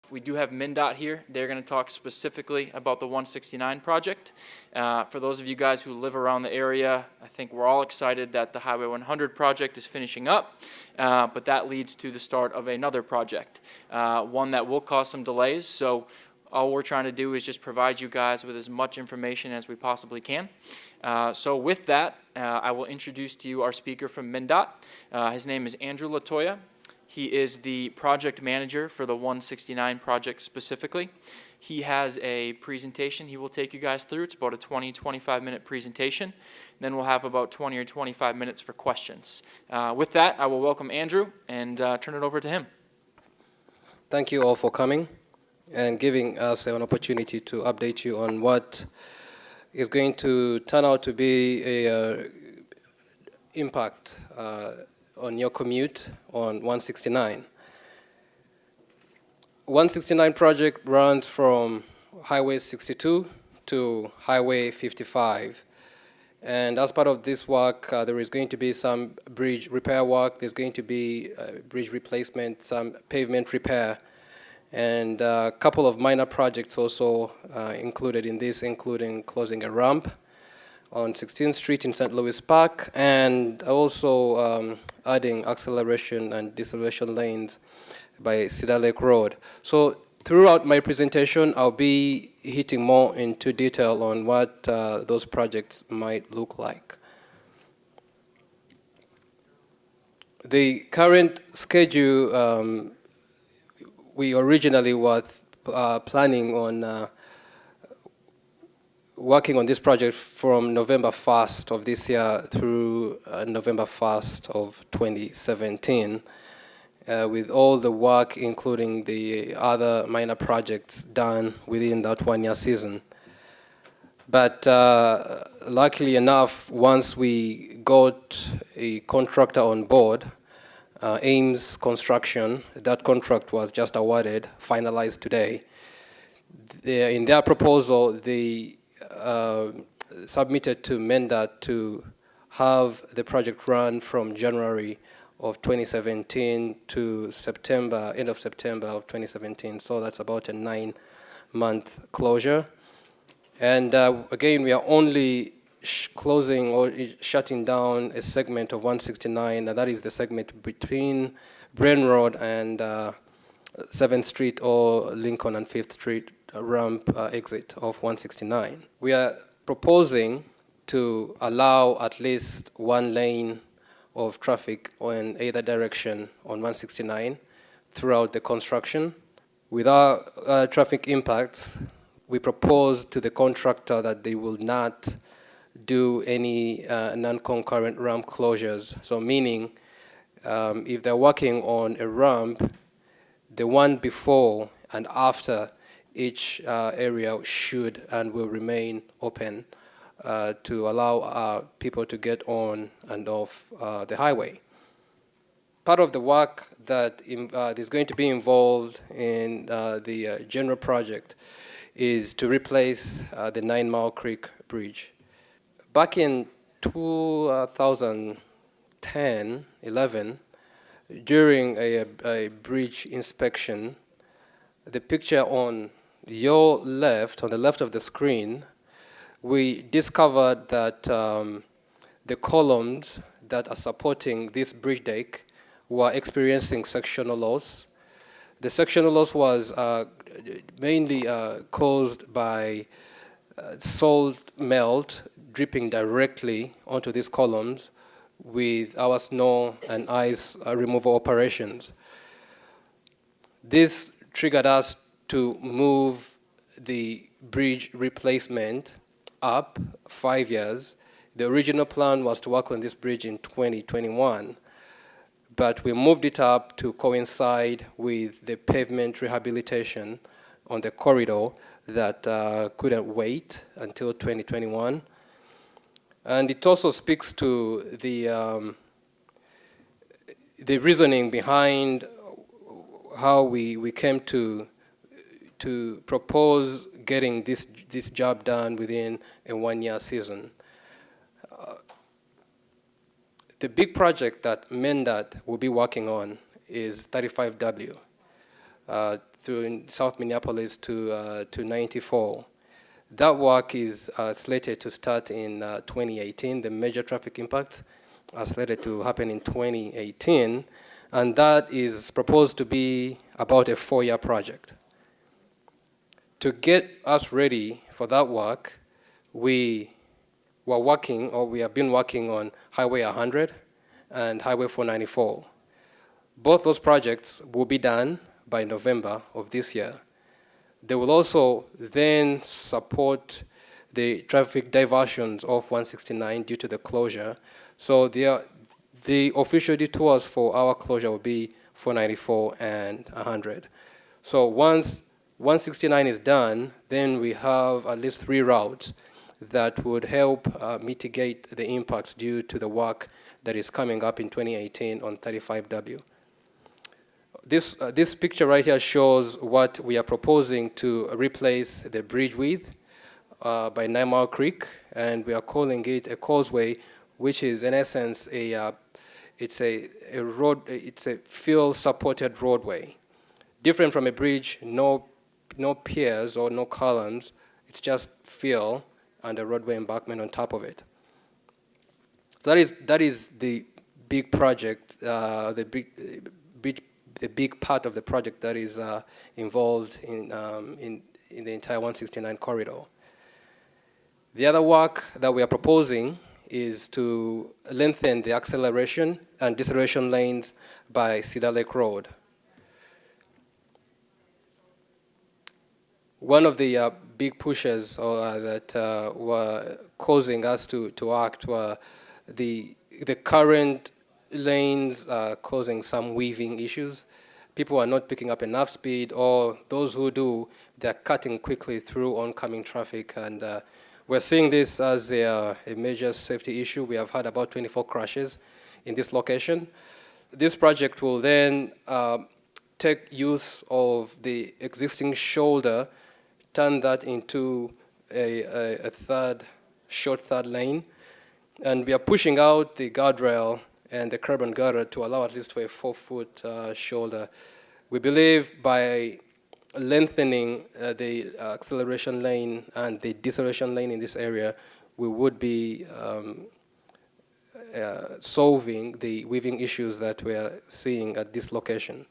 We do have MnDOT here. They're going to talk specifically about the 169 project. For those of you guys who live around the area, I think we're all excited that the Highway 100 project is finishing up, but that leads to the start of another project, one that will cause some delays. So all we're trying to do is just provide you guys with as much information as we possibly can. So with that, I will introduce to you our speaker from MnDOT. His name is Andrew Latoya. He is the project manager for the 169 project specifically. He has a presentation he will take you guys through. It's about a 20-25 minute presentation. Then we'll have about 20 or 25 minutes for questions. With that, I will welcome Andrew and turn it over to him. Thank you all for coming and giving us an opportunity to update you on what is going to turn out to be a impact on your commute on 169. 169 project runs from Highway 62 to Highway 55. And as part of this work, there is going to be some bridge repair work, there's going to be bridge replacement, some pavement repair, and a couple of minor projects also included in this, including closing a ramp on 16th Street in St. Louis Park, and also adding acceleration and deceleration lanes by Cedar Lake Road. So throughout my presentation, I'll be hitting more into detail on what those projects might look like. The current schedule, we originally were planning on working on this project from November 1st of this year through November 1st of 2017, with all the work, including the other minor projects, done within that one-year season. But luckily enough, once we got a contractor on board, Ames Construction, that contract was just awarded, finalized today. In their proposal, they submitted to MnDOT to have the project run from January of 2017 to September, end of September of 2017. So that's about a 9-month closure. And again, we are only closing or shutting down a segment of 169, and that is the segment between Brain Road and 7th Street or Lincoln and 5th Street ramp exit of 169. We are proposing to allow at least one lane of traffic in either direction on 169 throughout the construction. Without traffic impacts, we propose to the contractor that they will not do any non-concurrent ramp closures. So meaning, if they're working on a ramp, the one before and after each area should and will remain open to allow people to get on and off the highway. Part of the work that is going to be involved in the general project is to replace the 9 Mile Creek Bridge. Back in 2010-11, during a bridge inspection, the picture on your left, on the left of the screen, we discovered that the columns that are supporting this bridge deck were experiencing sectional loss. The sectional loss was mainly caused by salt melt dripping directly onto these columns with our snow and ice removal operations. This triggered us to move the bridge replacement up 5 years. The original plan was to work on this bridge in 2021, but we moved it up to coincide with the pavement rehabilitation on the corridor that couldn't wait until 2021. And it also speaks to the reasoning behind how we came to propose getting this job done within a 1-year season. The big project that MnDOT will be working on is 35W. through in South Minneapolis to 94. That work is slated to start in 2018. The major traffic impacts are slated to happen in 2018, and that is proposed to be about a 4-year project. To get us ready for that work, we have been working on Highway 100 and Highway 494. Both those projects will be done by November of this year. They will also then support the traffic diversions of 169 due to the closure. So the official detours for our closure will be 494 and 100. So once 169 is done, then we have at least 3 routes that would help mitigate the impacts due to the work that is coming up in 2018 on 35W. This picture right here shows what we are proposing to replace the bridge with by 9 Mile Creek, and we are calling it a causeway, which is in essence it's a field-supported roadway. Different from a bridge, no piers or no columns. It's just fill and a roadway embankment on top of it. So that is the big project, the big part of the project that is involved in the entire 169 corridor. The other work that we are proposing is to lengthen the acceleration and deceleration lanes by Cedar Lake Road. One of the big pushes that were causing us to act were the current lanes causing some weaving issues. People are not picking up enough speed, or those who do, they're cutting quickly through oncoming traffic, and we're seeing this as a major safety issue. We have had about 24 crashes in this location. This project will then take use of the existing shoulder, turn that into a short third lane, and we are pushing out the guardrail and the curb and gutter to allow at least for a 4-foot shoulder. We believe by lengthening the acceleration lane and the deceleration lane in this area, we would be solving the weaving issues that we are seeing at this location.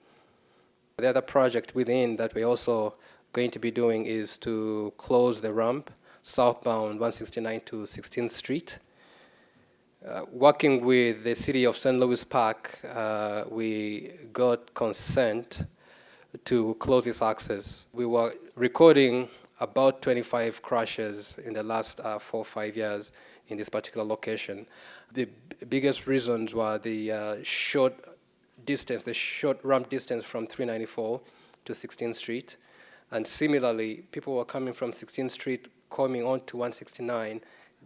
The other project within that we're also going to be doing is to close the ramp southbound 169 to 16th Street. Working with the city of St. Louis Park, we got consent to close this access. We were recording about 25 crashes in the last 4 or 5 years in this particular location. The biggest reasons were the short ramp distance from 394 to 16th Street. And similarly, people were coming from 16th Street coming on to 169.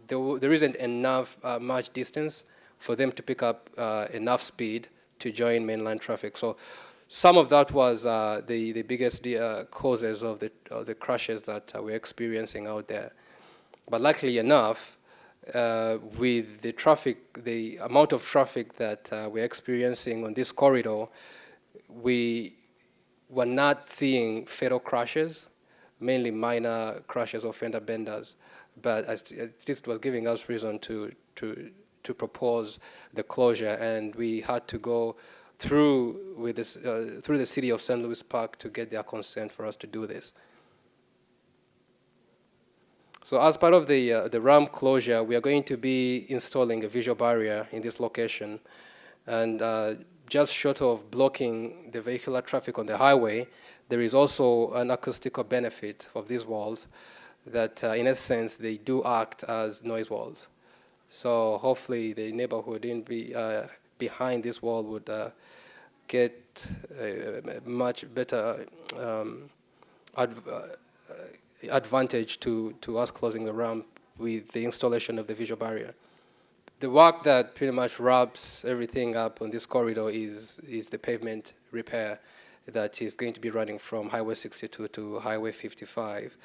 There isn't enough much distance for them to pick up enough speed to join mainline traffic. So some of that was the biggest causes of the crashes that we're experiencing out there. But luckily enough, with the amount of traffic that we're experiencing on this corridor, we were not seeing fatal crashes, mainly minor crashes or fender benders. But this was giving us reason to propose the closure, and we had to go through with this through the city of St. Louis Park to get their consent for us to do this. So as part of the ramp closure, we are going to be installing a visual barrier in this location, and just short of blocking the vehicular traffic on the highway, there is also an acoustical benefit of these walls that, in essence, they do act as noise walls. So hopefully the neighborhood behind this wall would get a much better advantage to us closing the ramp with the installation of the visual barrier. The work that pretty much wraps everything up on this corridor is the pavement repair that is going to be running from Highway 62 to Highway 55.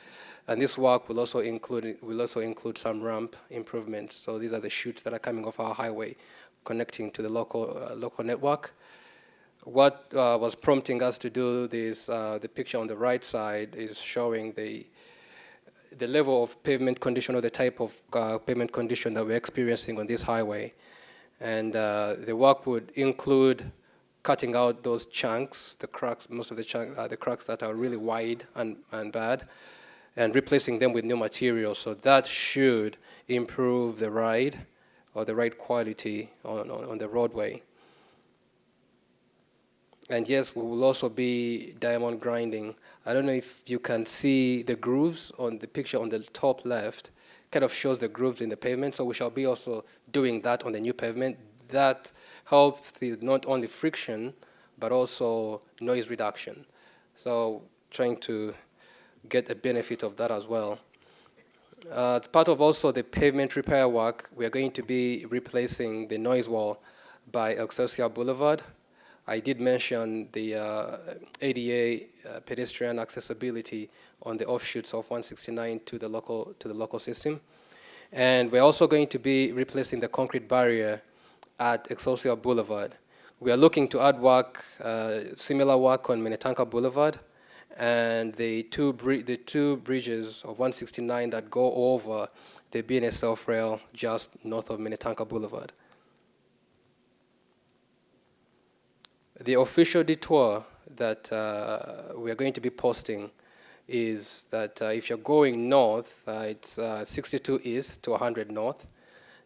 And this work will also include some ramp improvements. So these are the chutes that are coming off our highway connecting to the local network. what was prompting us to do this, the picture on the right side is showing the level of pavement condition or the type of pavement condition that we're experiencing on this highway. And the work would include cutting out those chunks, the cracks, most of the cracks that are really wide and bad, and replacing them with new material. So that should improve the ride or the ride quality on the roadway. And yes, we will also be diamond grinding. I don't know if you can see the grooves on the picture on the top left, kind of shows the grooves in the pavement. So we shall be also doing that on the new pavement. That helps with not only friction, but also noise reduction. So trying to get a benefit of that as well. As part of also the pavement repair work, we are going to be replacing the noise wall by Excelsior Boulevard. I did mention the ADA pedestrian accessibility on the offshoots of 169 to the local system. And we're also going to be replacing the concrete barrier at Excelsior Boulevard. We are looking to add work, similar work on Minnetonka Boulevard, and the two bridges of 169 that go over the BNSF rail just north of Minnetonka Boulevard. The official detour that we are going to be posting is that if you're going north, it's 62 east to 100 north,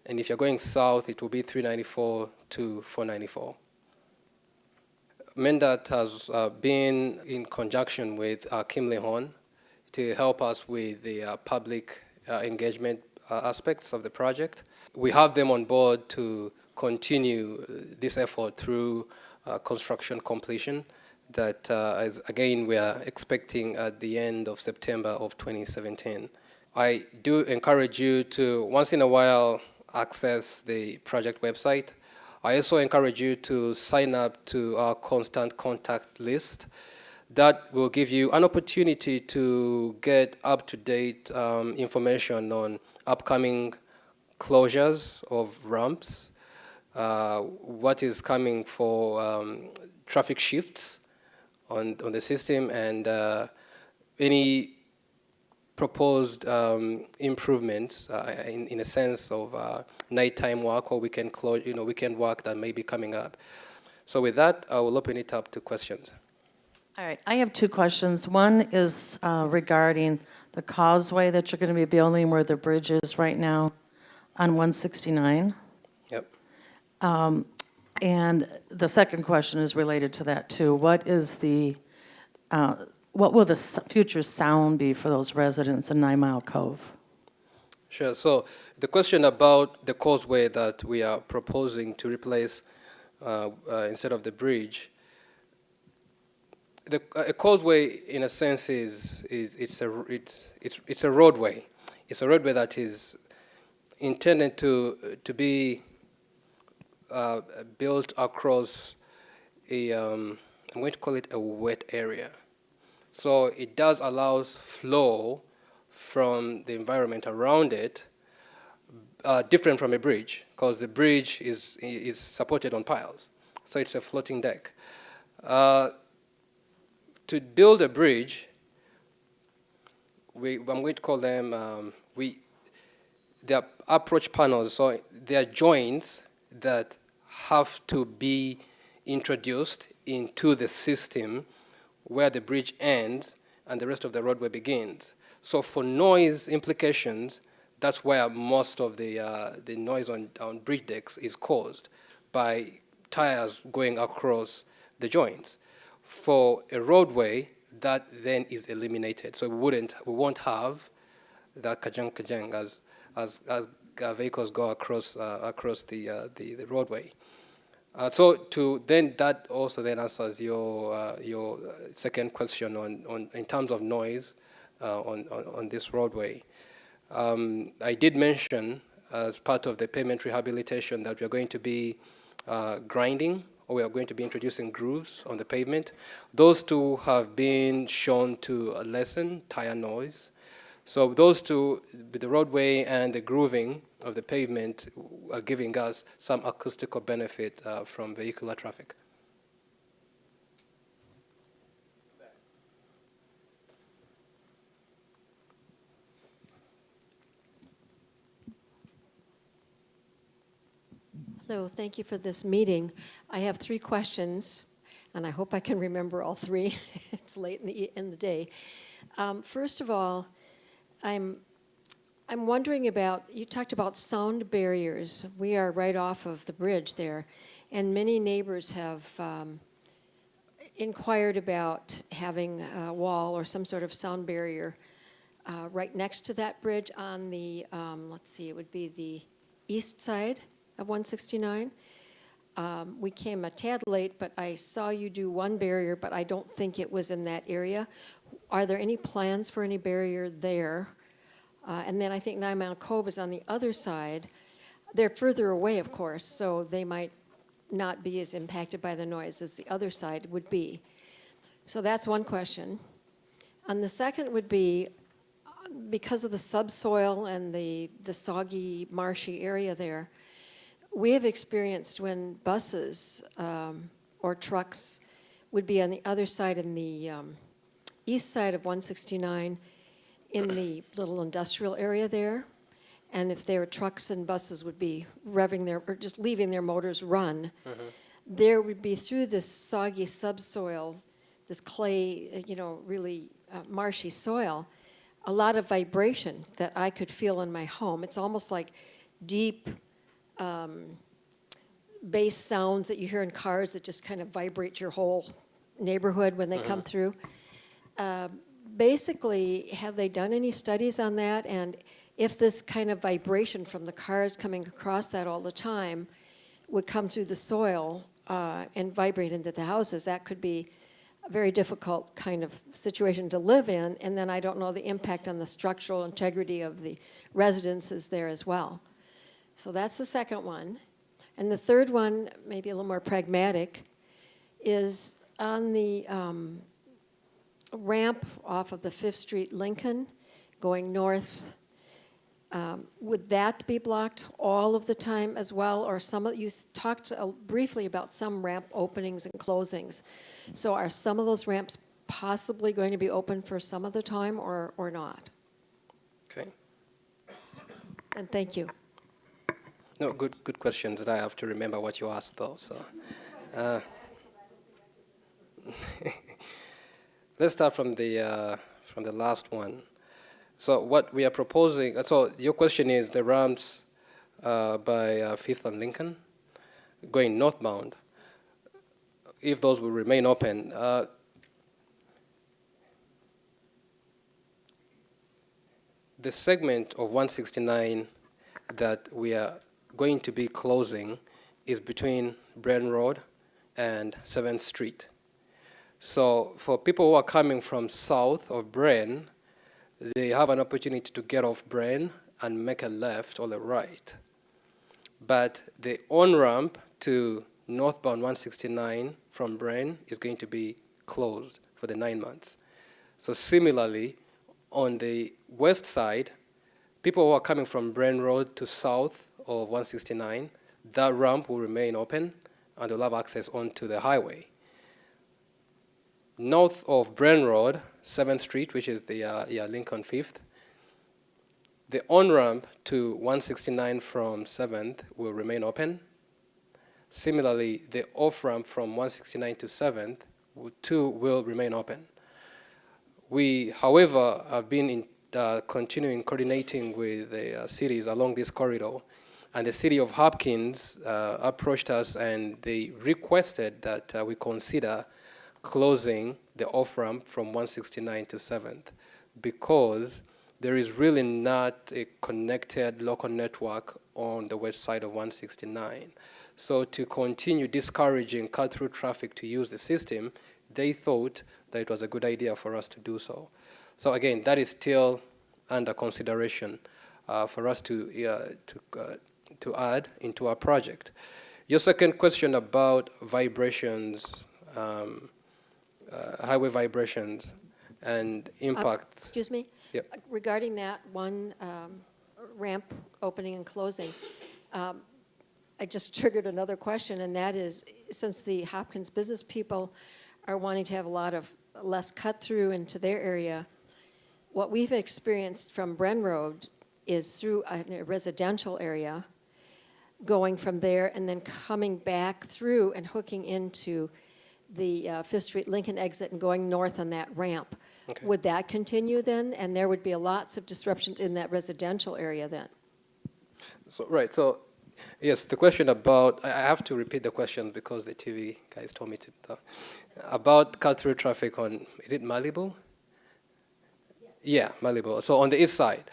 and if you're going south, it will be 394 to 494. MnDOT has been in conjunction with Kimley Horn to help us with the public engagement aspects of the project. We have them on board to continue this effort through construction completion that, again, we are expecting at the end of September of 2017. I do encourage you to, once in a while, access the project website. I also encourage you to sign up to our constant contact list. That will give you an opportunity to get up-to-date information on upcoming closures of ramps, what is coming for traffic shifts on the system, and any proposed improvements in a sense of nighttime work or weekend work that may be coming up. So with that, I will open it up to questions. All right, I have two questions. One is regarding the causeway that you're going to be building where the bridge is right now on 169. Yep. And the second question is related to that too. What will the future sound be for those residents in 9 Mile Cove? Sure. So the question about the causeway that we are proposing to replace instead of the bridge, a causeway, in a sense, it's a roadway. It's a roadway that is intended to be built across I'm going to call it a wet area. So it does allow flow from the environment around it, different from a bridge, because the bridge is supported on piles. So it's a floating deck. To build a bridge, I'm going to call them, they're approach panels, so they're joints that have to be introduced into the system where the bridge ends and the rest of the roadway begins. So for noise implications, that's where most of the noise on bridge decks is caused by tires going across the joints. For a roadway, that then is eliminated. So we won't have that kajang as vehicles go across the roadway. So that also then answers your second question on in terms of noise on this roadway. I did mention as part of the pavement rehabilitation that we are going to be grinding, or we are going to be introducing grooves on the pavement. Those two have been shown to lessen tire noise. So those two, the roadway and the grooving of the pavement, are giving us some acoustical benefit from vehicular traffic. Hello, thank you for this meeting. I have 3 questions, and I hope I can remember all 3. It's late in the day. First of all, I'm wondering about, you talked about sound barriers. We are right off of the bridge there, and many neighbors have inquired about having a wall or some sort of sound barrier right next to that bridge on the, let's see, it would be the east side of 169. We came a tad late, but I saw you do one barrier, but I don't think it was in that area. Are there any plans for any barrier there? And then I think 9 Mile Cove is on the other side. They're further away, of course, so they might not be as impacted by the noise as the other side would be. So that's one question. And the second would be, because of the subsoil and the soggy, marshy area there, we have experienced when buses or trucks would be on the other side, in the east side of 169, in the little industrial area there. And if there were trucks and buses would be revving their, or just leaving their motors run, there would be, through this soggy subsoil, this clay, really marshy soil, a lot of vibration that I could feel in my home. It's almost like deep bass sounds that you hear in cars that just kind of vibrate your whole neighborhood when they come through. Basically, have they done any studies on that? And if this kind of vibration from the cars coming across that all the time would come through the soil and vibrate into the houses, that could be a very difficult kind of situation to live in. And then I don't know the impact on the structural integrity of the residences there as well. So that's the second one. And the third one, maybe a little more pragmatic, is on the ramp off of the 5th Street Lincoln going north. Would that be blocked all of the time as well? Or some of, you talked briefly about some ramp openings and closings. So are some of those ramps possibly going to be open for some of the time or not? Okay. And thank you. No, good questions, and I have to remember what you asked, though. So, let's start from the last one. So, what we are proposing. So, your question is the ramps by 5th and Lincoln, going northbound. If those will remain open, the segment of 169 that we are going to be closing is between Bryn Road and 7th Street. So for people who are coming from south of Bryn, they have an opportunity to get off Bryn and make a left or a right. But the on-ramp to northbound 169 from Bryn is going to be closed for the 9 months. So similarly, on the west side, people who are coming from Bryn Road to south of 169, that ramp will remain open and they'll have access onto the highway. North of Bryn Road, 7th Street, which is the Lincoln 5th, the on-ramp to 169 from 7th will remain open. Similarly, the off-ramp from 169 to 7th too will remain open. We, however, have been continuing coordinating with the cities along this corridor, and the city of Hopkins approached us and they requested that we consider closing the off-ramp from 169 to 7th because there is really not a connected local network on the west side of 169. So to continue discouraging cut-through traffic to use the system, they thought that it was a good idea for us to do so. So again, that is still under consideration for us to add into our project. Your second question about vibrations, highway vibrations and impacts. Excuse me? Yep. Regarding that one ramp opening and closing, I just triggered another question, and that is, since the Hopkins business people are wanting to have a lot of less cut through into their area, what we've experienced from Bryn Road is through a residential area. going from there and then coming back through and hooking into the Fifth Street Lincoln exit and going north on that ramp. Okay. Would that continue then? And there would be lots of disruptions in that residential area then? So, right, so, yes, the question about, I have to repeat the question because the TV guys told me to talk. About cut-through traffic on, is it Malibu? Yeah, Malibu. So on the east side,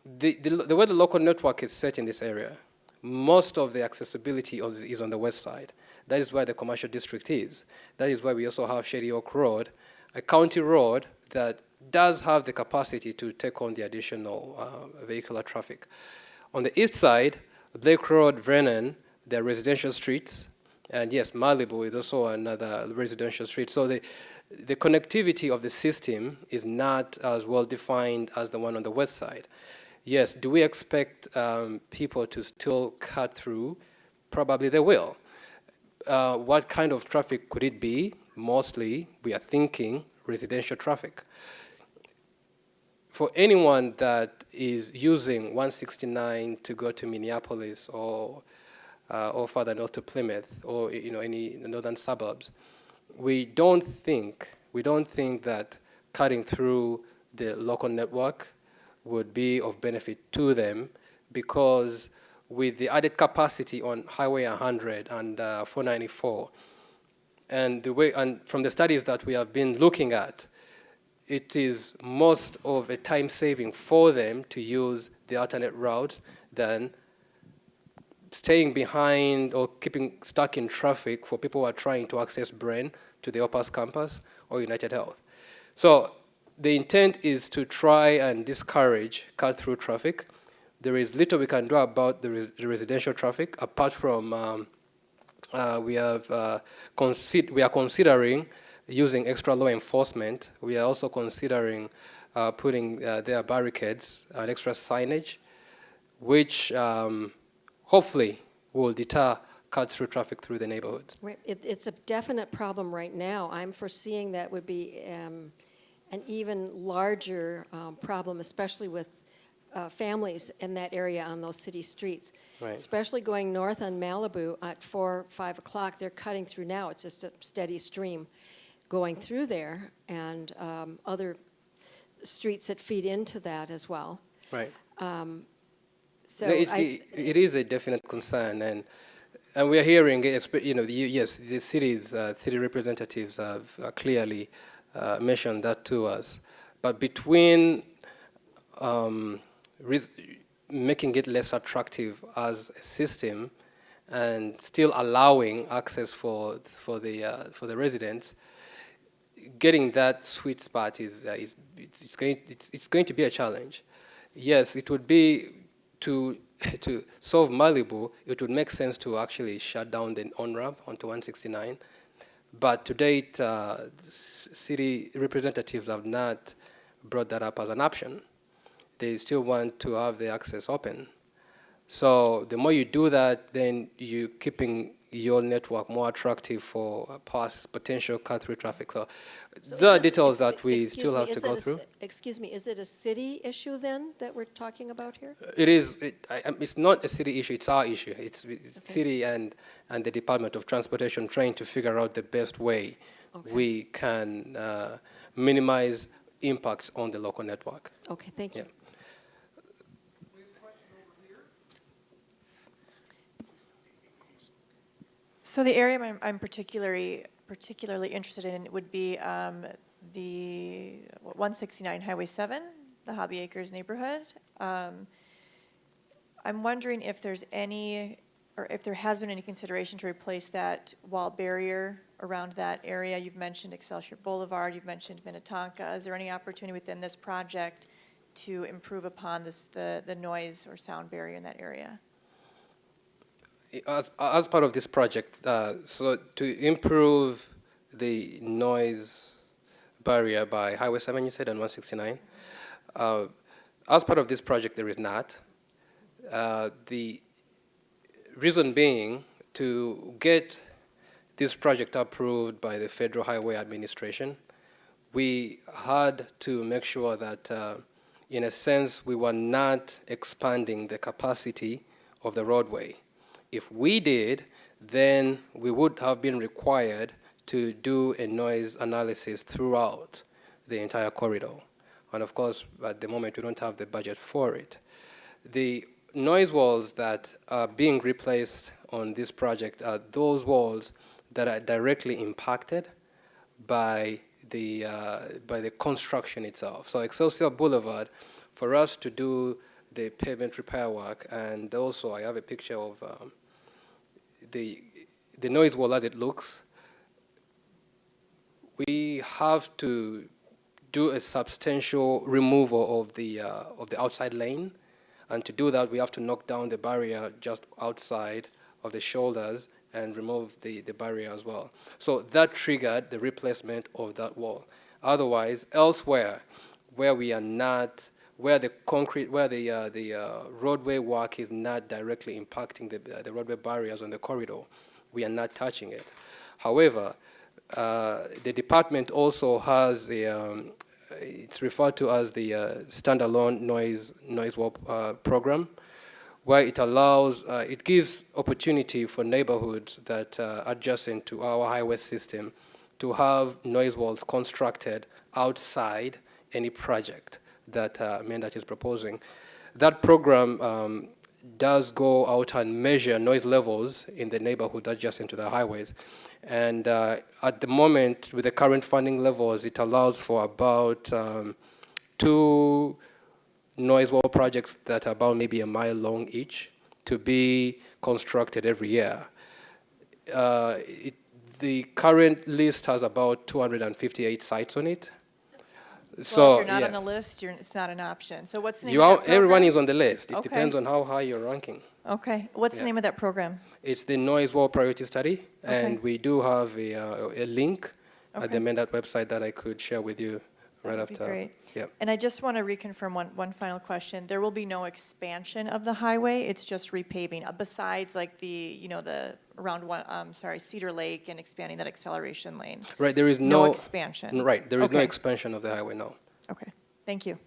the way the local network is set in this area, most of the accessibility is on the west side. That is where the commercial district is. That is why we also have Shady Oak Road, a county road that does have the capacity to take on the additional vehicular traffic. On the east side, Blake Road, Vernon, there are residential streets, and yes, Malibu is also another residential street. So the connectivity of the system is not as well defined as the one on the west side. Yes, do we expect people to still cut through? Probably they will. What kind of traffic could it be? Mostly, we are thinking residential traffic. For anyone that is using 169 to go to Minneapolis or further north to Plymouth or any northern suburbs, we don't think that cutting through the local network would be of benefit to them, because with the added capacity on Highway 100 and 494, and from the studies that we have been looking at, it is most of a time saving for them to use the alternate routes than staying behind or keeping stuck in traffic for people who are trying to access Brain to the Opus campus or United Health. So the intent is to try and discourage cut-through traffic. There is little we can do about the residential traffic, apart from we are considering using extra law enforcement. We are also considering putting their barricades and extra signage, which hopefully will deter cut-through traffic through the neighborhood. Right. It's a definite problem right now. I'm foreseeing that would be an even larger problem, especially with families in that area on those city streets. Right. Especially going north on Malibu at 4, 5 o'clock, they're cutting through now. It's just a steady stream going through there, and other streets that feed into that as well. Right. So it is a definite concern, and we are hearing, yes, the city representatives have clearly mentioned that to us. But between making it less attractive as a system and still allowing access for the residents, getting that sweet spot is going to be a challenge. Yes, it would be to solve Malibu. It would make sense to actually shut down the on-ramp onto 169. But to date, city representatives have not brought that up as an option. They still want to have the access open. So the more you do that, then you're keeping your network more attractive for past potential cut-through traffic. So there are details that we still have to go through. Excuse me, is it a city issue then that we're talking about here? It is. It's not a city issue. It's our issue. It's Okay. city and the Department of Transportation trying to figure out the best way Okay. we can minimize impacts on the local network. Okay, thank you. Yeah. So the area I'm particularly interested in would be the 169 Highway 7, the Hobby Acres neighborhood. I'm wondering if there's any, or if there has been any consideration to replace that wall barrier around that area. You've mentioned Excelsior Boulevard, you've mentioned Minnetonka. Is there any opportunity within this project to improve upon the noise or sound barrier in that area? As part of this project, so to improve the noise barrier by Highway 7, you said, and 169, as part of this project, there is not. The reason being, to get this project approved by the Federal Highway Administration, we had to make sure that in a sense, we were not expanding the capacity of the roadway. If we did, then we would have been required to do a noise analysis throughout the entire corridor. And of course, at the moment, we don't have the budget for it. The noise walls that are being replaced on this project are those walls that are directly impacted by the construction itself. So Excelsior Boulevard, for us to do the pavement repair work, and also I have a picture of the noise wall as it looks, we have to do a substantial removal of the outside lane, and to do that we have to knock down the barrier just outside of the shoulders and remove the barrier as well. So that triggered the replacement of that wall. Otherwise, elsewhere, where we are not, where the roadway work is not directly impacting the roadway barriers on the corridor, we are not touching it. However, the department also has it's referred to as the standalone noise wall program, where it allows, it gives opportunity for neighborhoods that are adjacent to our highway system to have noise walls constructed outside any project that MnDOT is proposing. That program does go out and measure noise levels in the neighborhoods adjacent to the highways. And at the moment, with the current funding levels, it allows for about 2 noise wall projects that are about maybe a mile long each to be constructed every year. The current list has about 258 sites on it. So Well, if you're not yeah. on the list, it's not an option. So what's the name of that program? Everyone is on the list. It Okay. depends on how high you're ranking. Okay. What's the Yeah. name of that program? It's the noise wall priority study, and Okay. we do have a link at the Okay. MnDOT website that I could share with you right That would be after. great. Yeah. And I just want to reconfirm one final question. There will be no expansion of the highway, it's just repaving, besides like Cedar Lake and expanding that acceleration lane? Right. There is No no expansion? Right. There is no Okay. expansion of the highway. No. Okay, thank you.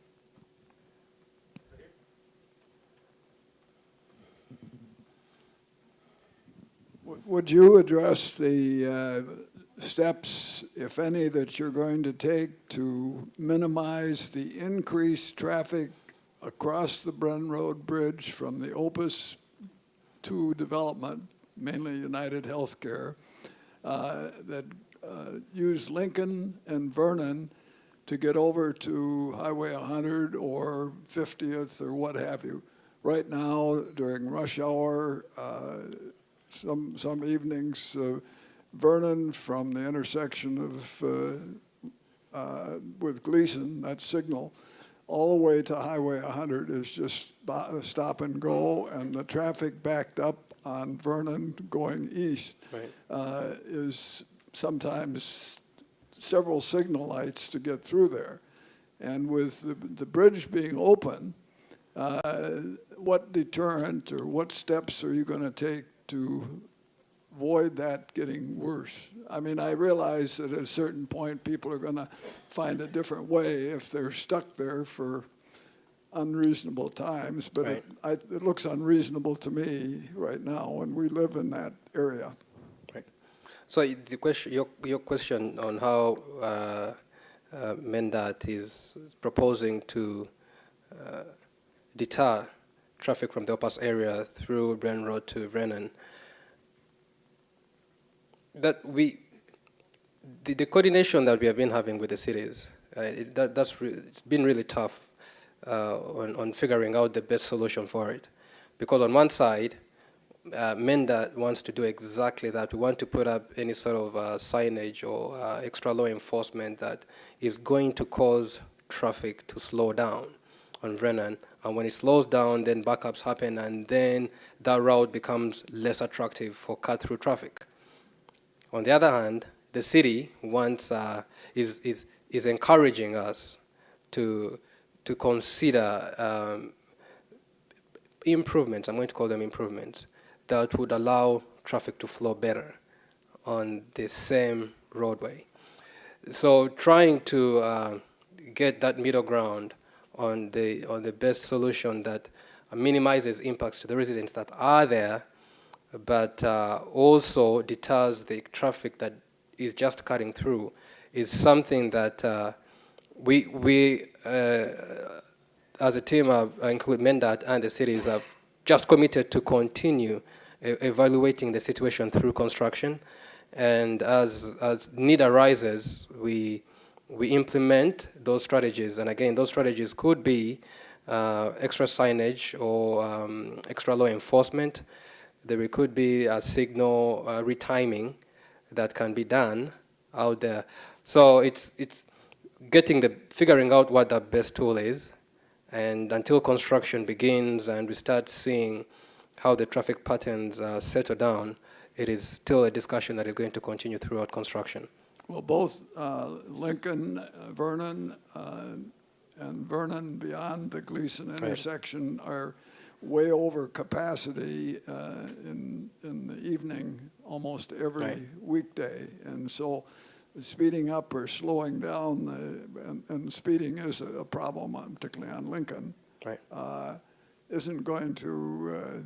Would you address the steps, if any, that you're going to take to minimize the increased traffic across the Bren Road Bridge from the Opus 2 development, mainly United Healthcare, that use Lincoln and Vernon to get over to Highway 100 or 50th or what have you? Right now, during rush hour, some evenings, Vernon from the intersection of with Gleason, that signal, all the way to Highway 100 is just stop and go, and the traffic backed up on Vernon going east Right. is sometimes several signal lights to get through there. And with the bridge being open, what deterrent or what steps are you going to take to avoid that getting worse? I mean, I realize that at a certain point, people are going to find a different way if they're stuck there for unreasonable times, but Right. it looks unreasonable to me right now when we live in that area. Right. So the question, your question on how MnDOT is proposing to deter traffic from the Opus area through Bren Road to Vernon, the coordination that we have been having with the cities, it's been really tough on figuring out the best solution for it. Because on one side, MnDOT wants to do exactly that. We want to put up any sort of signage or extra law enforcement that is going to cause traffic to slow down on Vernon. And when it slows down, then backups happen, and then that route becomes less attractive for cut-through traffic. On the other hand, the city wants is encouraging us to consider improvements. I'm going to call them improvements that would allow traffic to flow better on the same roadway. So trying to get that middle ground on the best solution that minimizes impacts to the residents that are there, but also deters the traffic that is just cutting through, is something that we as a team, include MnDOT and the cities, have just committed to continue evaluating the situation through construction. And as need arises, we implement those strategies. And again, those strategies could be extra signage or extra law enforcement. There could be a signal retiming that can be done out there. So it's figuring out what the best tool is, and until construction begins and we start seeing how the traffic patterns settle down, it is still a discussion that is going to continue throughout construction. Well, both Lincoln, Vernon, and Vernon beyond the Gleason intersection are way over capacity in the evening almost every weekday. And so speeding up or slowing down, and speeding is a problem, particularly on Lincoln, isn't going to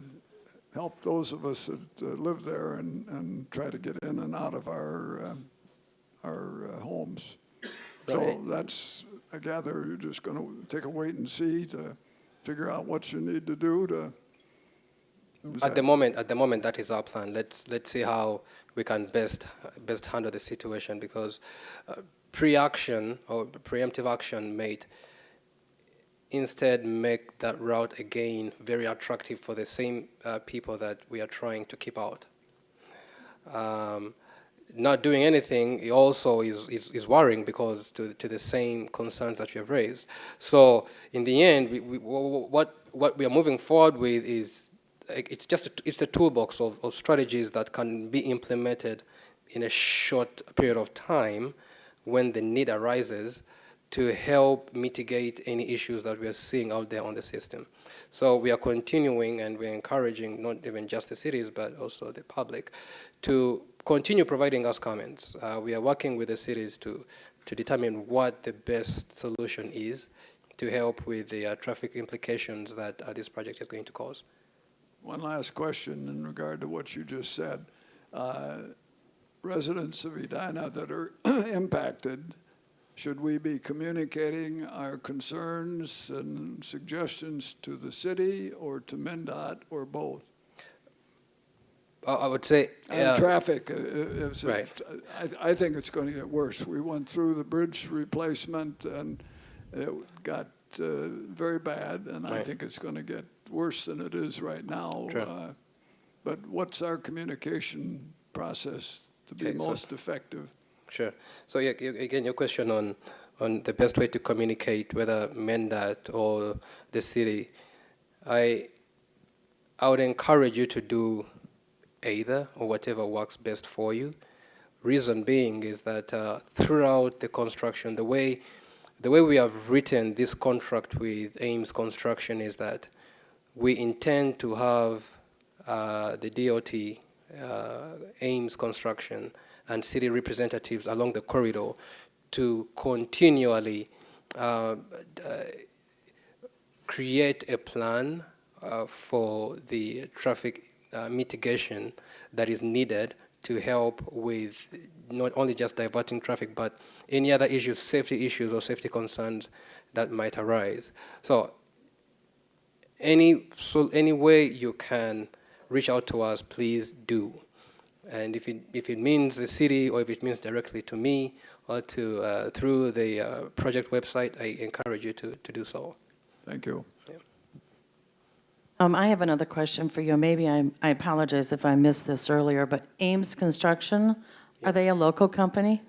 help those of us that live there and try to get in and out of our homes. So that's, I gather, you're just going to take a wait and see to figure out what you need to do to. At the moment, that is our plan. Let's see how we can best handle the situation, because pre-action or preemptive action might instead make that route again very attractive for the same people that we are trying to keep out. Not doing anything also is worrying, because to the same concerns that you have raised. So in the end, what we are moving forward with is it's a toolbox of strategies that can be implemented in a short period of time when the need arises, to help mitigate any issues that we are seeing out there on the system. So we are continuing, and we're encouraging not even just the cities but also the public to continue providing us comments. We are working with the cities to determine what the best solution is to help with the traffic implications that this project is going to cause. One last question in regard to what you just said. Residents of Edina that are impacted, should we be communicating our concerns and suggestions to the city or to MnDOT or both? I would say... And traffic, I think it's going to get worse. We went through the bridge replacement and it got very bad, and I think it's going to get worse than it is right now. But what's our communication process to be most effective? Sure. So again, your question on the best way to communicate, whether MnDOT or the city, I would encourage you to do either, or whatever works best for you. Reason being is that throughout the construction, the way we have written this contract with Ames Construction is that we intend to have the DOT, Ames Construction, and city representatives along the corridor to continually create a plan for the traffic mitigation that is needed to help with not only just diverting traffic, but any other issues, safety issues or safety concerns that might arise. So any way you can reach out to us, please do. And if it means the city, or if it means directly to me, or to through the project website, I encourage you to do so. Thank you. Yeah. I have another question for you. Maybe I apologize if I missed this earlier, but Ames Construction, are they a local company?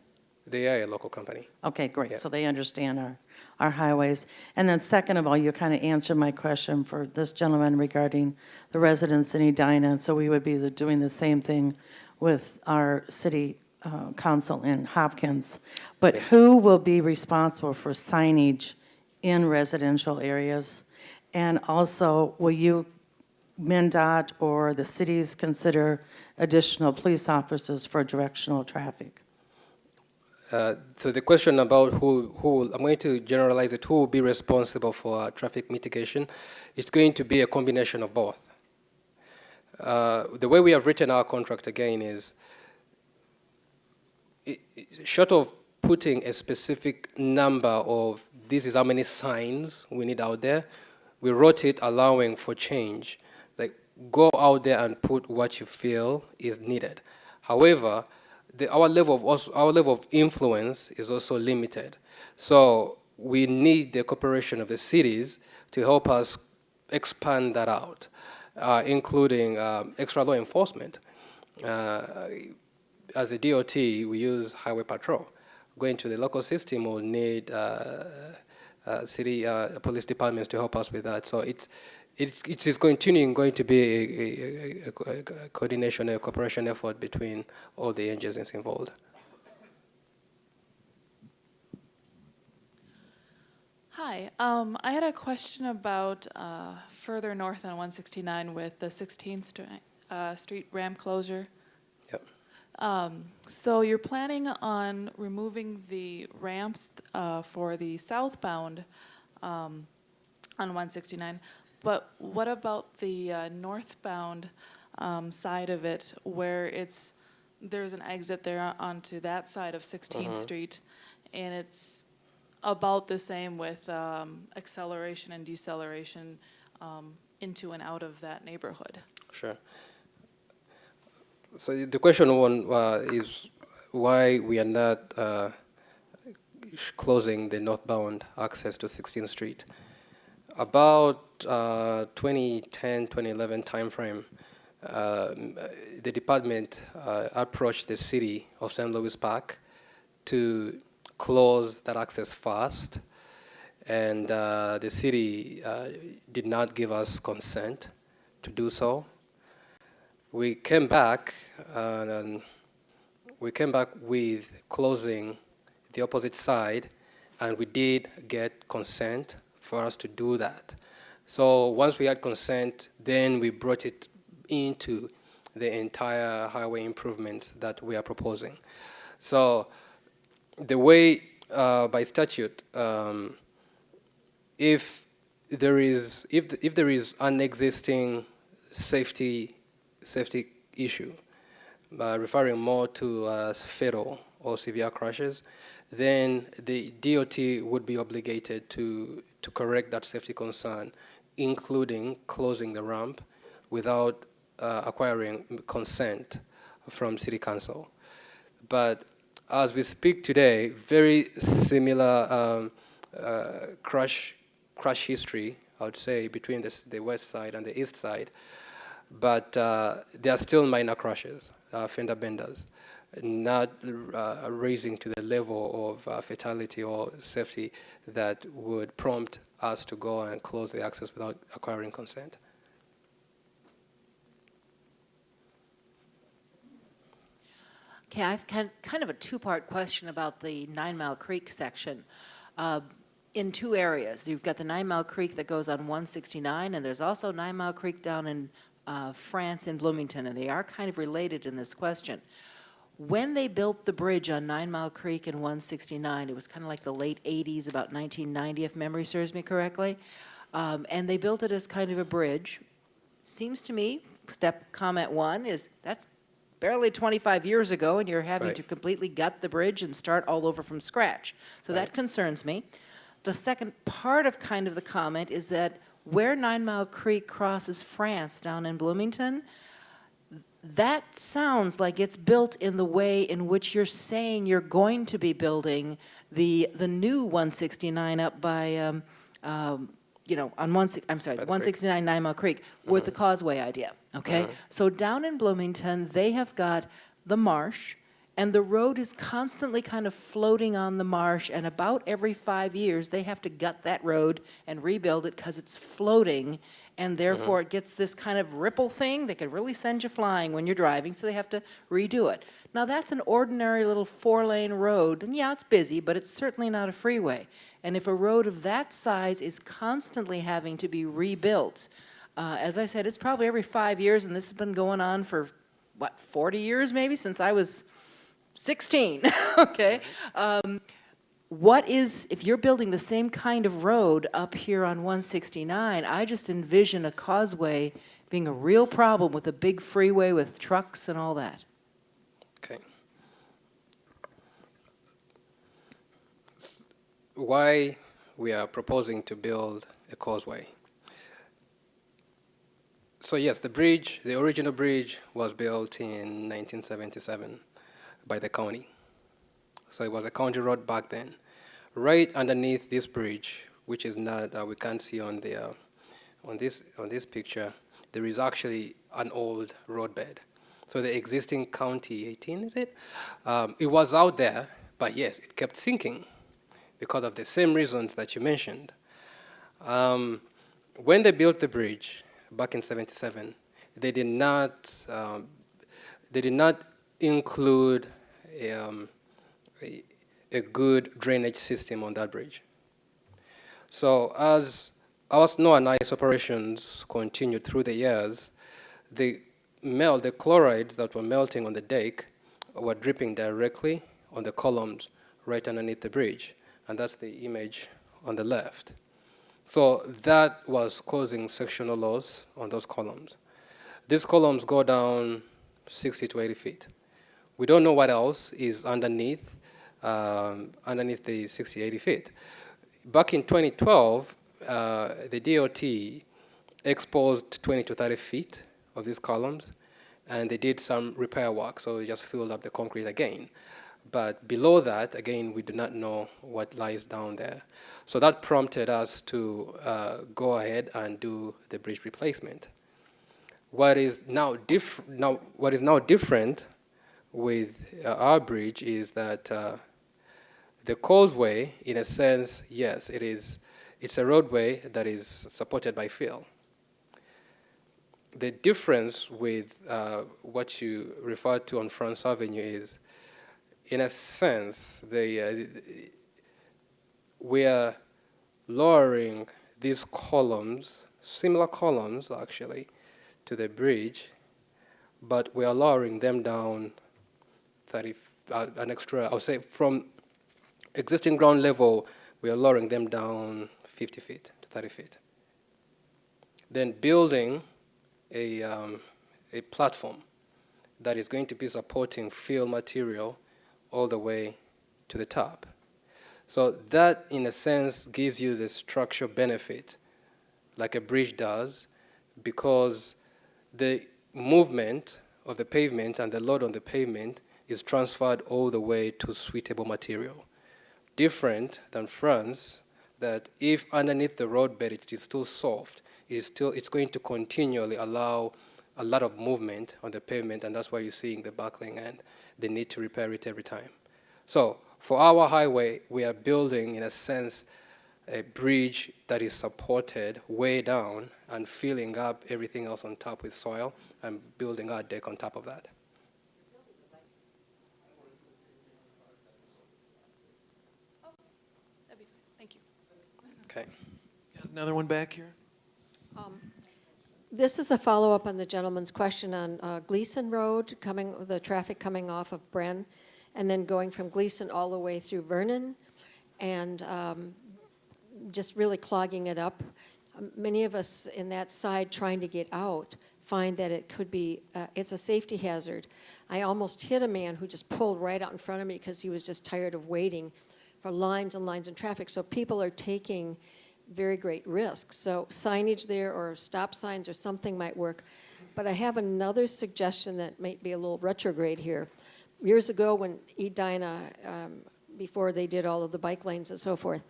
They are a local company. Okay, great. Yeah. So they understand our highways. And then second of all, you kind of answered my question for this gentleman regarding the residents in Edina. So we would be doing the same thing with our city council in Hopkins. But who will be responsible for signage in residential areas? And also, will you, MnDOT or the cities, consider additional police officers for directional traffic? So the question about I'm going to generalize it, who will be responsible for traffic mitigation? It's going to be a combination of both. The way we have written our contract again is, short of putting a specific number of this is how many signs we need out there, we wrote it allowing for change. Like, go out there and put what you feel is needed. However, our level of influence is also limited. So we need the cooperation of the cities to help us expand that out, including extra law enforcement. As a DOT, we use highway patrol. Going to the local system, we'll need city police departments to help us with that. So it is continuing going to be a coordination, a cooperation effort between all the agencies involved. Hi, I had a question about further north on 169 with the 16th Street ramp closure. Yep. So you're planning on removing the ramps for the southbound on 169, but what about the northbound side of it where there's an exit there onto that side of 16th Street, and it's about the same with acceleration and deceleration into and out of that neighborhood? Sure. So the question one is why we are not closing the northbound access to 16th Street. About 2010, 2011 timeframe, the department approached the city of St. Louis Park to close that access fast, and the city did not give us consent to do so. We came back, and with closing the opposite side, and we did get consent for us to do that. So once we had consent, then we brought it into the entire highway improvements that we are proposing. So the way, by statute, if there is an existing safety issue, referring more to fatal or severe crashes, then the DOT would be obligated to correct that safety concern, including closing the ramp without acquiring consent from City Council. But as we speak today, very similar crash history, I would say, between the west side and the east side. But there are still minor crashes, fender benders, not raising to the level of fatality or safety that would prompt us to go and close the access without acquiring consent. Okay, I've kind of a two-part question about the 9 Mile Creek section. In two areas, you've got the 9 Mile Creek that goes on 169, and there's also 9 Mile Creek down in France in Bloomington, and they are kind of related in this question. When they built the bridge on 9 Mile Creek in 169, it was kind of like the late 80s, about 1990, if memory serves me correctly, and they built it as kind of a bridge. Seems to me, comment one is that's barely 25 years ago, and you're having Right. to completely gut the bridge and start all over from scratch. So Right. that concerns me. The second part of kind of the comment is that where 9 Mile Creek crosses France down in Bloomington, that sounds like it's built in the way in which you're saying you're going to be building the new 169 up by, on By the 169 9 Mile Creek with the causeway idea, okay? So down in Bloomington, they have got the marsh, and the road is constantly kind of floating on the marsh, and about every 5 years, they have to gut that road and rebuild it because it's floating, and therefore it gets this kind of ripple thing that could really send you flying when you're driving, so they have to redo it. Now, that's an ordinary little 4-lane road, and yeah, it's busy, but it's certainly not a freeway. And if a road of that size is constantly having to be rebuilt, as I said, it's probably every 5 years, and this has been going on for, 40 years maybe, since I was 16, okay? What is, if you're building the same kind of road up here on 169, I just envision a causeway being a real problem with a big freeway with trucks and all that. Okay. Why we are proposing to build a causeway? So yes, the bridge, the original bridge was built in 1977 by the county. So it was a county road back then. Right underneath this bridge, which is not, we can't see on the, on this picture, there is actually an old roadbed. So the existing County 18, is it? It was out there, but yes, it kept sinking because of the same reasons that you mentioned. When they built the bridge back in '77, they did not include a good drainage system on that bridge. So as our snow and ice operations continued through the years, the chlorides that were melting on the deck were dripping directly on the columns right underneath the bridge, and that's the image on the left. So that was causing sectional loss on those columns. These columns go down 60 to 80 feet. We don't know what else is underneath the 60, 80 feet. Back in 2012, the DOT exposed 20 to 30 feet of these columns, and they did some repair work, so they just filled up the concrete again. But below that, again, we do not know what lies down there. So that prompted us to go ahead and do the bridge replacement. What is now different with our bridge is that the causeway, in a sense, yes, it's a roadway that is supported by fill. The difference with what you referred to on France Avenue is, in a sense, we are lowering these columns, similar columns actually, to the bridge, but we are lowering them down 30, an extra, I would say from existing ground level, we are lowering them down 50 feet to 30 feet. Then building a platform that is going to be supporting fill material all the way to the top. So that, in a sense, gives you the structural benefit, like a bridge does, because the movement of the pavement and the load on the pavement is transferred all the way to suitable material. Different than France, that if underneath the roadbed it is still soft, it's going to continually allow a lot of movement on the pavement, and that's why you're seeing the buckling and the need to repair it every time. So for our highway, we are building, in a sense, a bridge that is supported way down and filling up everything else on top with soil and building our deck on top of that. That'd be fine. Thank you. Okay. Got another one back here? This is a follow-up on the gentleman's question on Gleason Road, the traffic coming off of Bren, and then going from Gleason all the way through Vernon, and just really clogging it up. Many of us in that side trying to get out find that it could be, it's a safety hazard. I almost hit a man who just pulled right out in front of me because he was just tired of waiting for lines and lines in traffic. So people are taking very great risks. So signage there or stop signs or something might work. But I have another suggestion that might be a little retrograde here. Years ago when Edina, before they did all of the bike lanes and so forth,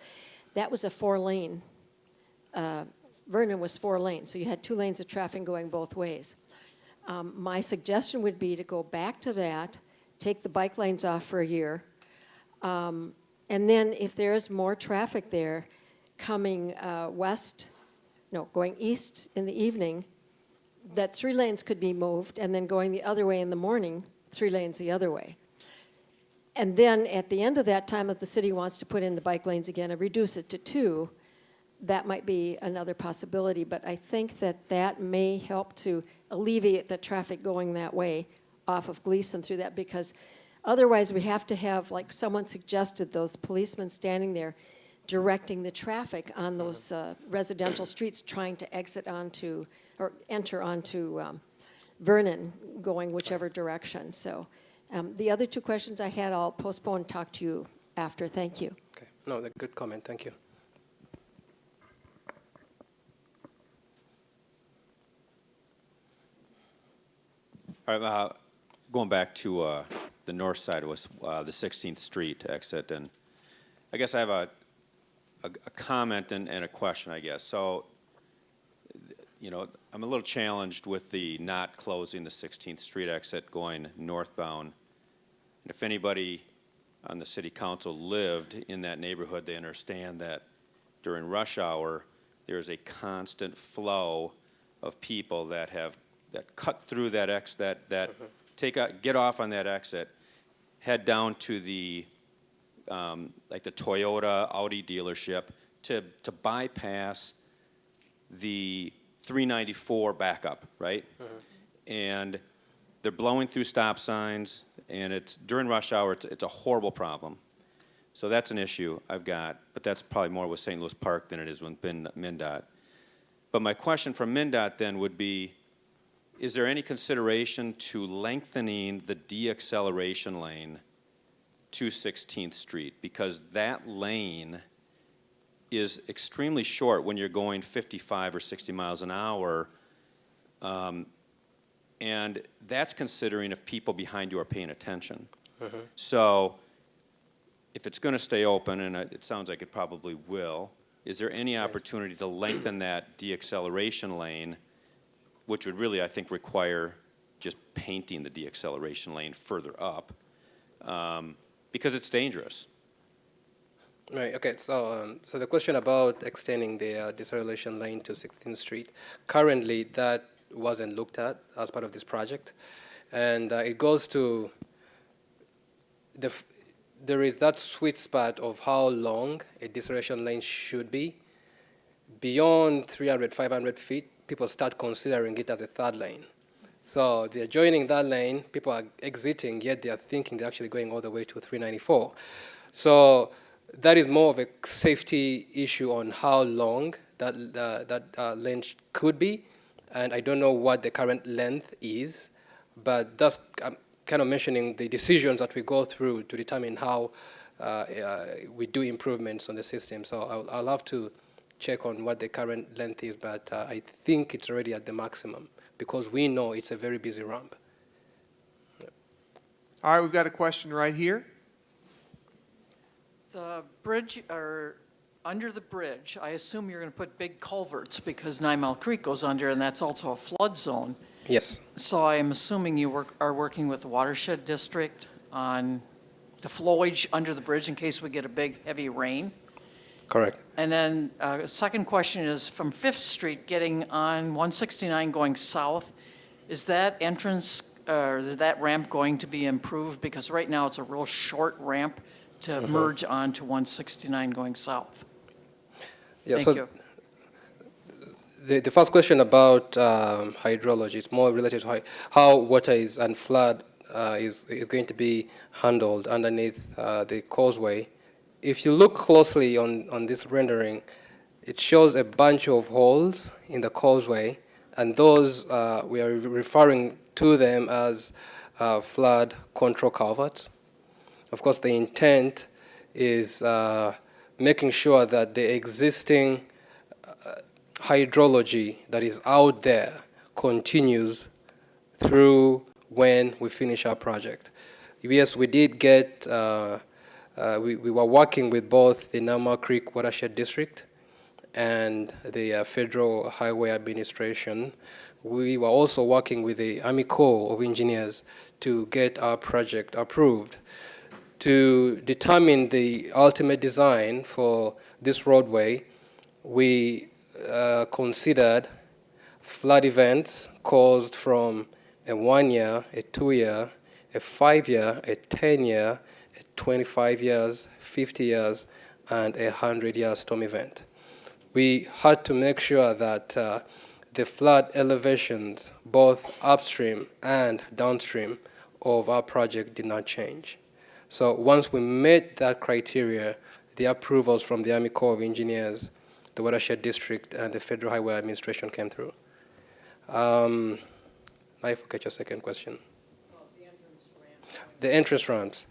that was a 4-lane. Vernon was 4 lanes, so you had 2 lanes of traffic going both ways. My suggestion would be to go back to that, take the bike lanes off for a year, and then if there is more traffic there, coming going east in the evening, that 3 lanes could be moved, and then going the other way in the morning, 3 lanes the other way. And then at the end of that time, if the city wants to put in the bike lanes again and reduce it to 2, that might be another possibility. But I think that may help to alleviate the traffic going that way off of Gleason through that, because Otherwise, we have to have, like someone suggested, those policemen standing there directing the traffic on those residential streets trying to exit onto, or enter onto Vernon, going whichever direction. So the other two questions I had, I'll postpone and talk to you after. Thank you. Okay. No, that's a good comment. Thank you. All right, going back to the north side was the 16th Street exit, and I guess I have a comment and a question, I guess. So, you know, I'm a little challenged with the not closing the 16th Street exit going northbound. And if anybody on the city council lived in that neighborhood, they understand that during rush hour, there's a constant flow of people that cut through that get off on that exit, head down to the like the Toyota, Audi dealership to bypass the 394 backup, right? And they're blowing through stop signs, and it's during rush hour. It's a horrible problem. So that's an issue I've got, but that's probably more with St. Louis Park than it is with MnDOT. But my question from MnDOT then would be, is there any consideration to lengthening the deacceleration lane to 16th Street? Because that lane is extremely short when you're going 55 or 60 miles an hour, and that's considering if people behind you are paying attention. So if it's going to stay open, and it sounds like it probably will, is there any opportunity to lengthen that deacceleration lane, which would really, I think, require just painting the deacceleration lane further up, because it's dangerous? Right. Okay. So, so the question about extending the deceleration lane to 16th Street, currently that wasn't looked at as part of this project, and it goes to there is that sweet spot of how long a deceleration lane should be. Beyond 300, 500 feet, people start considering it as a third lane. So they're joining that lane, people are exiting, yet they are thinking they're actually going all the way to 394. So that is more of a safety issue on how long that lane could be, and I don't know what the current length is, but that's kind of mentioning the decisions that we go through to determine how we do improvements on the system. So I'll have to check on what the current length is, but I think it's already at the maximum because we know it's a very busy ramp. All right, we've got a question right here. The bridge, or under the bridge, I assume you're going to put big culverts because 9 Mile Creek goes under, and that's also a flood zone. Yes. So I am assuming you are working with the watershed district on the flowage under the bridge in case we get a big, heavy rain. Correct. And then second question is from 5th Street getting on 169 going south, is that entrance or that ramp going to be improved? Because right now it's a real short ramp to merge onto 169 going south. Yeah, Thank you. The first question about hydrology is more related to how water is and flood is going to be handled underneath the causeway. If you look closely on this rendering, it shows a bunch of holes in the causeway, and those we are referring to them as flood control culverts. Of course, the intent is making sure that the existing hydrology that is out there continues through when we finish our project. Yes, we did get, we were working with both the 9 Mile Creek Watershed District and the Federal Highway Administration. We were also working with the Army Corps of Engineers to get our project approved. To determine the ultimate design for this roadway, we considered flood events caused from a 1-year, a 2-year, a 5-year, a 10-year, a 25 years, 50 years, and a 100-year storm event. We had to make sure that the flood elevations, both upstream and downstream of our project did not change. So once we met that criteria, the approvals from the Army Corps of Engineers, the Watershed District, and the Federal Highway Administration came through. Now I forget your second question. The entrance ramps,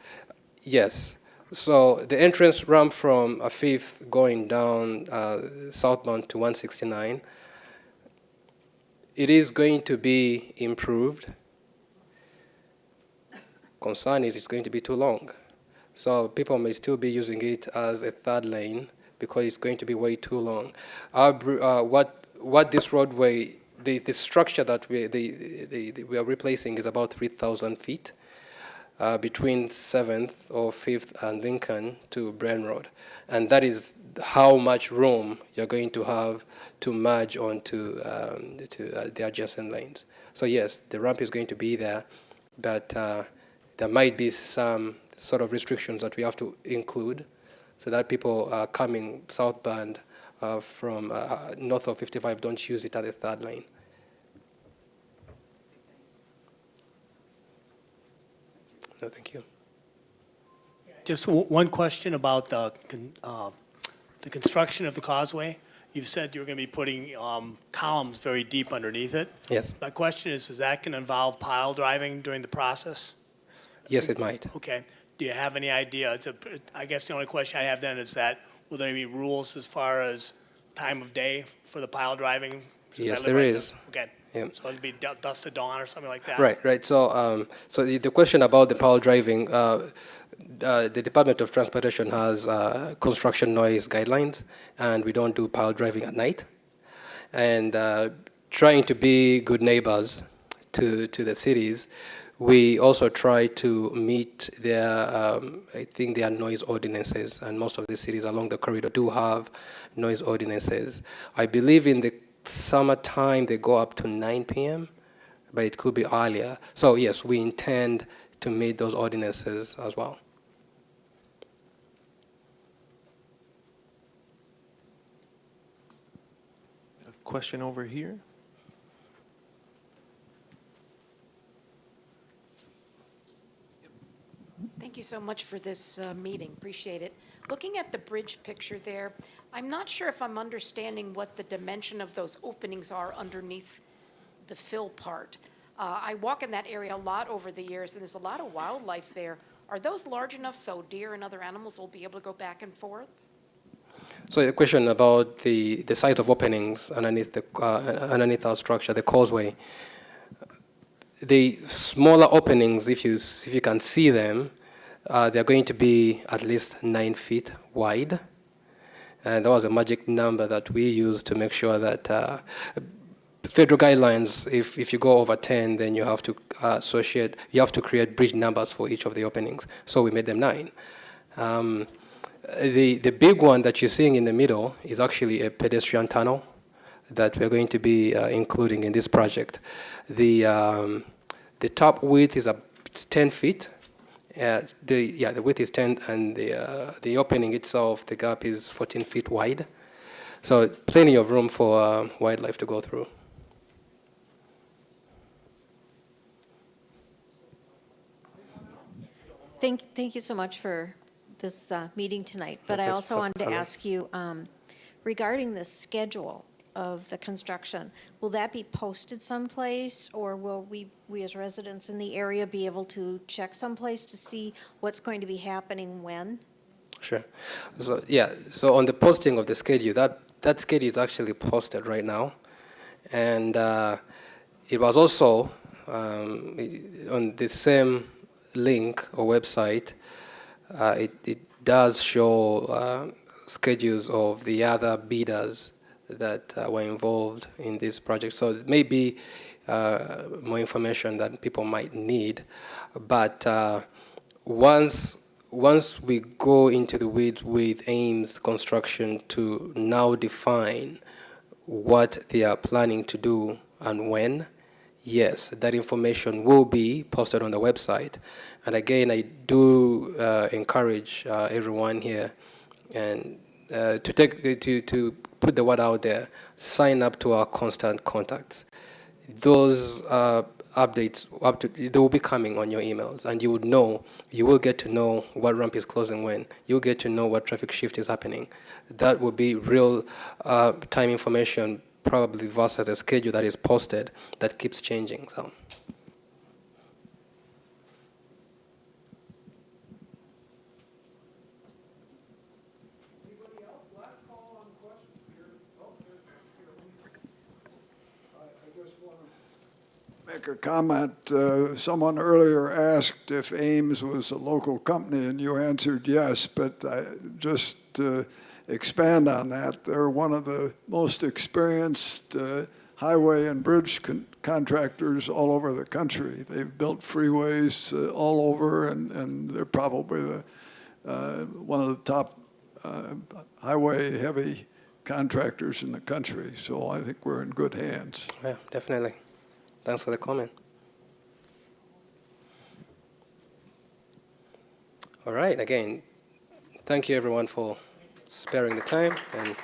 yes. So the entrance ramp from 5th going down southbound to 169, it is going to be improved. Concern is it's going to be too long. So people may still be using it as a third lane because it's going to be way too long. What this roadway, the structure that we are replacing is about 3,000 feet between 7th or 5th and Lincoln to Bryan Road. And that is how much room you're going to have to merge onto the adjacent lanes. So yes, the ramp is going to be there, but there might be some sort of restrictions that we have to include so that people coming southbound from north of 55 don't use it at the third lane. No, thank you. Just one question about the construction of the causeway. You've said you're going to be putting columns very deep underneath it. Yes. My question is that going to involve pile driving during the process? Yes, it might. Okay. Do you have any idea? I guess the only question I have then is that, will there be rules as far as time of day for the pile driving? Since Yes, I live there right is. Okay. Yeah. So it'd be dusk to dawn or something like that? Right. So, so the question about the pile driving, the Department of Transportation has construction noise guidelines, and we don't do pile driving at night. And trying to be good neighbors to the cities, we also try to meet their, I think their noise ordinances, and most of the cities along the corridor do have noise ordinances. I believe in the summertime they go up to 9 p.m., but it could be earlier. So yes, we intend to meet those ordinances as well. A question over here? Thank you so much for this meeting. Appreciate it. Looking at the bridge picture there, I'm not sure if I'm understanding what the dimension of those openings are underneath the fill part. I walk in that area a lot over the years, and there's a lot of wildlife there. Are those large enough so deer and other animals will be able to go back and forth? So the question about the size of openings underneath our structure, the causeway. The smaller openings, if you can see them, they're going to be at least 9 feet wide. And that was a magic number that we used to make sure that federal guidelines, if you go over 10, then you have to you have to create bridge numbers for each of the openings. So we made them 9. The big one that you're seeing in the middle is actually a pedestrian tunnel that we're going to be including in this project. The top width is 10 feet. The width is 10, and the opening itself, the gap is 14 feet wide. So plenty of room for wildlife to go through. Thank you so much for this meeting tonight. But I Thanks also for wanted to coming. ask you, regarding the schedule of the construction, will that be posted someplace, or will we as residents in the area be able to check someplace to see what's going to be happening when? Sure. So on the posting of the schedule, that schedule is actually posted right now. And it was also on the same link or website, it does show schedules of the other bidders that were involved in this project. So it may be more information that people might need. But once we go into the weeds with Ames Construction to now define what they are planning to do and when, yes, that information will be posted on the website. And again, I do encourage everyone here and to put the word out there, sign up to our constant contacts. Those updates, they will be coming on your emails, and you will get to know what ramp is closing when. You'll get to know what traffic shift is happening. That will be real time information, probably versus a schedule that is posted that keeps changing. So. Make a comment. Someone earlier asked if Ames was a local company, and you answered yes, but just expand on that. They're one of the most experienced highway and bridge contractors all over the country. They've built freeways all over, and they're probably one of the top highway-heavy contractors in the country. So I think we're in good hands. Yeah, definitely. Thanks for the comment. All right, again, thank you everyone for sparing the time, and